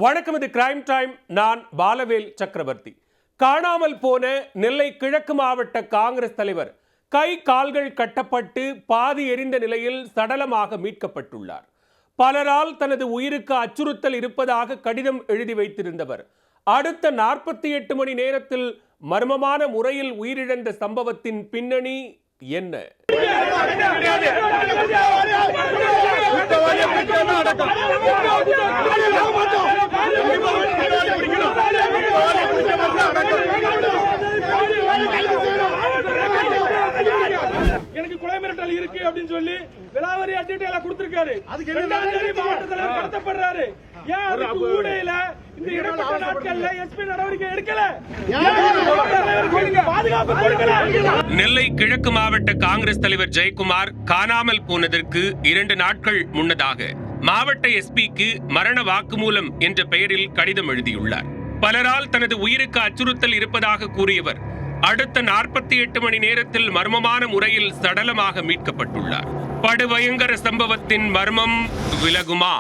வணக்கம், இது crime time. நான் பாலவேல் சக்கரவர்த்தி. காணாமல் போன நெல்லை கிழக்கு மாவட்ட காங்கிரஸ் தலைவர் கை கால்கள் கட்டப்பட்டு பாதி எரிந்த நிலையில் சடலமாக மீட்கப்பட்டுள்ளார். பலரால் தனது உயிருக்கு அச்சுறுத்தல் இருப்பதாக கடிதம் எழுதி வைத்திருந்தவர் அடுத்த 48 மணி நேரத்தில் மர்மமான முறையில் உயிரிழந்த சம்பவத்தின் பின்னணி என்ன? எனக்கு கொலை மிரட்டல் இருக்கு அப்படின்னு சொல்லி விலாவரி அட்டிட்டேல கொடுத்திருக்காரு. மாவட்ட தலைவர் கடத்தப்படுறாரு. ஏன் அதுக்கு ஊடையில இந்த இடைப்பட்ட நாட்கள்ல எஸ்பி நடவடிக்கை எடுக்கல? பாதுகாப்பு கொடுக்கல. நெல்லை கிழக்கு மாவட்ட காங்கிரஸ் தலைவர் ஜெயக்குமார் காணாமல் போனதற்கு 2 நாட்கள் முன்னதாக மாவட்ட எஸ்பிக்கு மரண வாக்குமூலம் என்ற பெயரில் கடிதம் எழுதியுள்ளார். பலரால் தனது உயிருக்கு அச்சுறுத்தல் இருப்பதாக கூறியவர் அடுத்த 48 மணி நேரத்தில் மர்மமான முறையில் சடலமாக மீட்கப்பட்டுள்ளார். படுபயங்கர சம்பவத்தின் மர்மம் விலகுமா?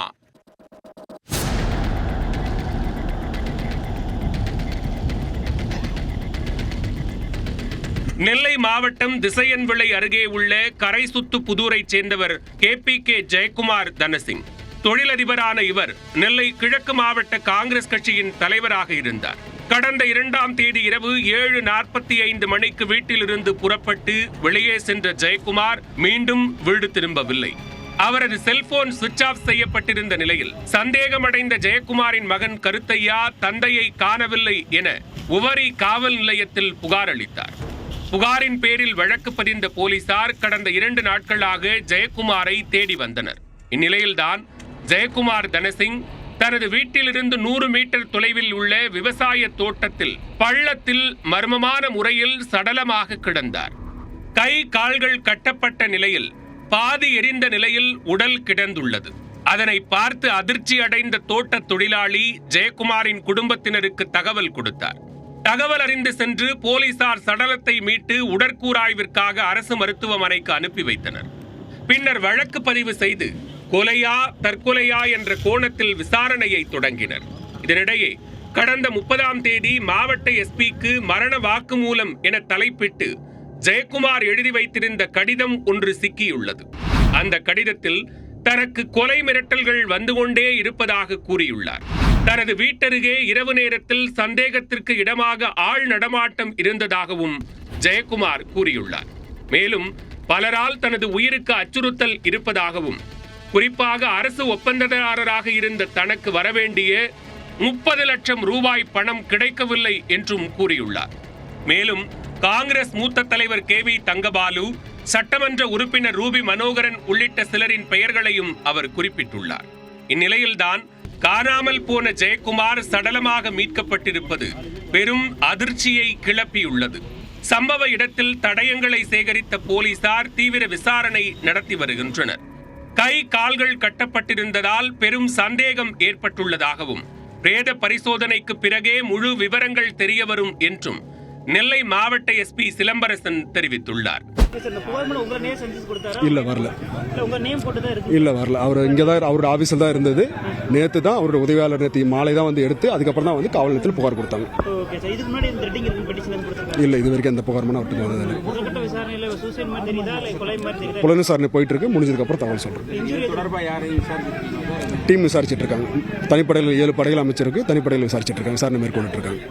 நெல்லை மாவட்டம் திசையன்விளை அருகே உள்ள கரைசுத்து புதூரைச் சேர்ந்தவர் KPK ஜெயக்குமார் தனசிங். தொழிலதிபரான இவர் நெல்லை கிழக்கு மாவட்ட காங்கிரஸ் கட்சியின் தலைவராக இருந்தார். கடந்த 2ஆம் தேதி இரவு 7:45 மணிக்கு வீட்டிலிருந்து புறப்பட்டு வெளியே சென்ற ஜெயக்குமார் மீண்டும் வீடு திரும்பவில்லை. அவரது செல்போன் சுவிட்ச் ஆஃப் செய்யப்பட்டிருந்த நிலையில் சந்தேகமடைந்த ஜெயக்குமாரின் மகன் கருத்தையா தந்தையை காணவில்லை என உவரி காவல் நிலையத்தில் புகார் அளித்தார். புகாரின் பேரில் வழக்கு பதிந்த போலீசார் கடந்த 2 நாட்களாக ஜெயக்குமாரை தேடி வந்தனர். இந்நிலையில்தான் ஜெயக்குமார் தனசிங் தனது வீட்டிலிருந்து 100 மீட்டர் தொலைவில் உள்ள விவசாய தோட்டத்தில் பள்ளத்தில் மர்மமான முறையில் சடலமாக கிடந்தார். கை கால்கள் கட்டப்பட்ட நிலையில் பாதி எரிந்த நிலையில் உடல் கிடந்துள்ளது. அதனை பார்த்து அதிர்ச்சி அடைந்த தோட்ட தொழிலாளி ஜெயக்குமாரின் குடும்பத்தினருக்கு தகவல் கொடுத்தார். தகவல் அறிந்து சென்று போலீசார் சடலத்தை மீட்டு உடற்கூறாய்விற்காக அரசு மருத்துவமனைக்கு அனுப்பி வைத்தனர். பின்னர் வழக்கு பதிவு செய்து கொலையா தற்கொலையா என்ற கோணத்தில் விசாரணையை தொடங்கினர். இதனிடையே கடந்த 30ஆம் தேதி மாவட்ட எஸ்பிக்கு மரண வாக்குமூலம் என தலைப்பிட்டு ஜெயக்குமார் எழுதி வைத்திருந்த கடிதம் ஒன்று சிக்கியுள்ளது. அந்த கடிதத்தில் தனக்கு கொலை மிரட்டல்கள் வந்து கொண்டே இருப்பதாக கூறியுள்ளார். தனது வீட்டருகே இரவு நேரத்தில் சந்தேகத்திற்கு இடமாக ஆள் நடமாட்டம் இருந்ததாகவும் ஜெயக்குமார் கூறியுள்ளார். மேலும் பலரால் தனது உயிருக்கு அச்சுறுத்தல் இருப்பதாகவும், குறிப்பாக அரசு ஒப்பந்ததாரராக இருந்த தனக்கு வரவேண்டிய 30 லட்சம் ரூபாய் பணம் கிடைக்கவில்லை என்றும் கூறியுள்ளார். மேலும் காங்கிரஸ் மூத்த தலைவர் KV தங்கபாலு, சட்டமன்ற உறுப்பினர் ரூபி மனோகரன் உள்ளிட்ட சிலரின் பெயர்களையும் அவர் குறிப்பிட்டுள்ளார். இந்நிலையில்தான் காணாமல் போன ஜெயக்குமார் சடலமாக மீட்கப்பட்டிருப்பது பெரும் அதிர்ச்சியை கிளப்பியுள்ளது. சம்பவ இடத்தில் தடயங்களை சேகரித்த போலீசார் தீவிர விசாரணை நடத்தி வருகின்றனர். கை கால்கள் கட்டப்பட்டிருந்ததால் பெரும் சந்தேகம் ஏற்பட்டுள்ளதாகவும், பிரேத பரிசோதனைக்கு பிறகே முழு விவரங்கள் தெரியவரும் என்றும் நெல்லை மாவட்ட எஸ்பி சிலம்பரசன் தெரிவித்துள்ளார். இல்ல வரல. இல்ல வரல. அவர் இங்கதான் அவரோட ஆபீஸ்ல தான் இருந்தது. நேத்து தான் அவரோட உதவியாளர் நேற்று மாலை தான் வந்து எடுத்து அதுக்கப்புறம் தான் வந்து காவல் நிலையத்தில் புகார் கொடுத்தாங்க. இல்ல இது வரைக்கும் அந்த புகார் அவருக்கு வந்தது. புலன் விசாரணை போயிட்டு இருக்கு. முடிஞ்சதுக்கு அப்புறம் தகவல் சொல்றேன். டீம் விசாரிச்சுட்டு இருக்காங்க. தனிப்படையில் 7 படைகள் அமைச்சிருக்கு. தனிப்படையில் விசாரிச்சுட்டு இருக்காங்க. விசாரணை மேற்கொண்டு இருக்காங்க.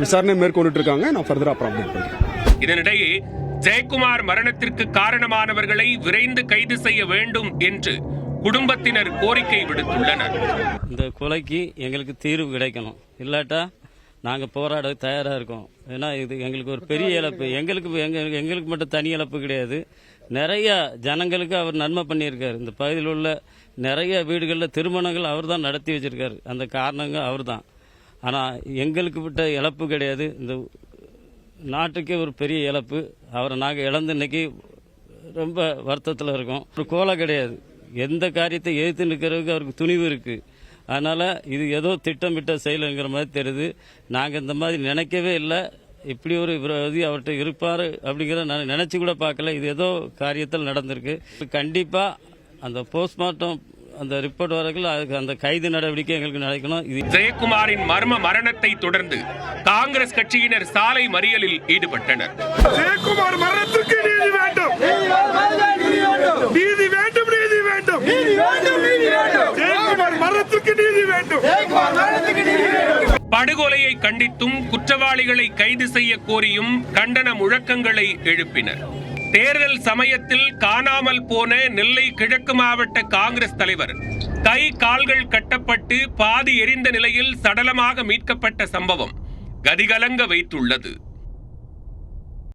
விசாரணை மேற்கொண்டு இருக்காங்க. நான் ஃபர்தரா அப்புறம் அப்டேட் பண்றேன். இதனிடையே ஜெயக்குமார் மரணத்திற்கு காரணமானவர்களை விரைந்து கைது செய்ய வேண்டும் என்று குடும்பத்தினர் கோரிக்கை விடுத்துள்ளனர். இந்த கொலைக்கு எங்களுக்கு தீர்வு கிடைக்கணும். இல்லாட்டா நாங்கள் போராட தயாராக இருக்கோம். ஏன்னா இது எங்களுக்கு ஒரு பெரிய இழப்பு. எங்களுக்கு மட்டும் தனி இழப்பு கிடையாது. நிறைய ஜனங்களுக்கு அவர் நன்மை பண்ணியிருக்காரு. இந்த பகுதியில் உள்ள நிறைய வீடுகளில் திருமணங்கள் அவர் தான் நடத்தி வச்சிருக்காரு. அந்த காரணங்கள் அவர் தான். ஆனால் எங்களுக்கு விட்ட இழப்பு கிடையாது. இந்த நாட்டுக்கே ஒரு பெரிய இழப்பு. அவரை நாங்கள் இழந்து இன்னைக்கு ரொம்ப வருத்தத்தில் இருக்கோம். ஒரு கோலை கிடையாது. எந்த காரியத்தை எதிர்த்து நிற்கிறதுக்கு அவருக்கு துணிவு இருக்குது. அதனால் இது ஏதோ திட்டமிட்ட செயலுங்கிற மாதிரி தெரியுது. நாங்கள் இந்த மாதிரி நினைக்கவே இல்லை. இப்படி ஒரு விரோதி அவர்கிட்ட இருப்பார் அப்படிங்கிற நான் நினச்சி கூட பார்க்கல. இது ஏதோ காரியத்தில் நடந்திருக்கு. கண்டிப்பாக அந்த போஸ்ட்மார்ட்டம் அந்த ரிப்போர்ட் வரக்குள்ள அதுக்கு அந்த கைது நடவடிக்கை எங்களுக்கு நடக்கணும். இது ஜெயக்குமாரின் மர்ம மரணத்தை தொடர்ந்து காங்கிரஸ் கட்சியினர் சாலை மறியலில் ஈடுபட்டனர். ஜெயக்குமார் மரணத்திற்கு நீதி வேண்டும், நீதி வேண்டும், நீதி வேண்டும், ஜெயக்குமார் மரணத்திற்கு நீதி வேண்டும். படுகொலையை கண்டித்தும் குற்றவாளிகளை கைது செய்ய கோரியும் கண்டன முழக்கங்களை எழுப்பினர். தேர்தல் சமயத்தில் காணாமல் போன நெல்லை கிழக்கு மாவட்ட காங்கிரஸ் தலைவர் கை கால்கள் கட்டப்பட்டு பாதி எரிந்த நிலையில் சடலமாக மீட்கப்பட்ட சம்பவம் கதிகலங்க வைத்துள்ளது.